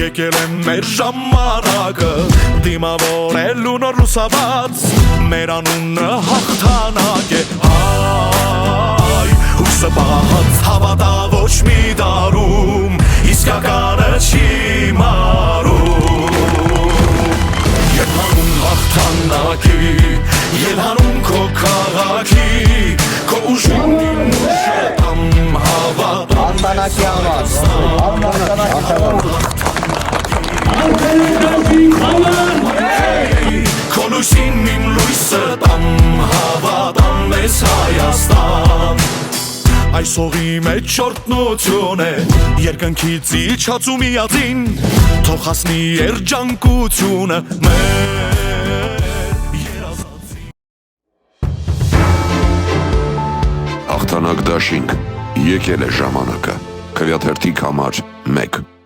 եկել եմ մեր ժամանակը դիմավորելու նոր լուսաբաց մեր անունը հաղթանակ է հայ հույսը բաց հավատա ոչ մի դարում իսկականը չի մարում Երհանում հաղթանակի Երհանում քո քաղաքի Քո ուժին իմ ուժը տամ հավատամ Հաղթանակի Քո լույսին իմ լույսը տամ հավատամ մեզ Հայաստան Այս հողի մեջ օրհնություն է երկնքից իջած ու միածին թող հասնի երջանկությունը մեր երազածին Հաղթանակ դաշինք եկել է ժամանակը Քվեաթերթիկ համար 1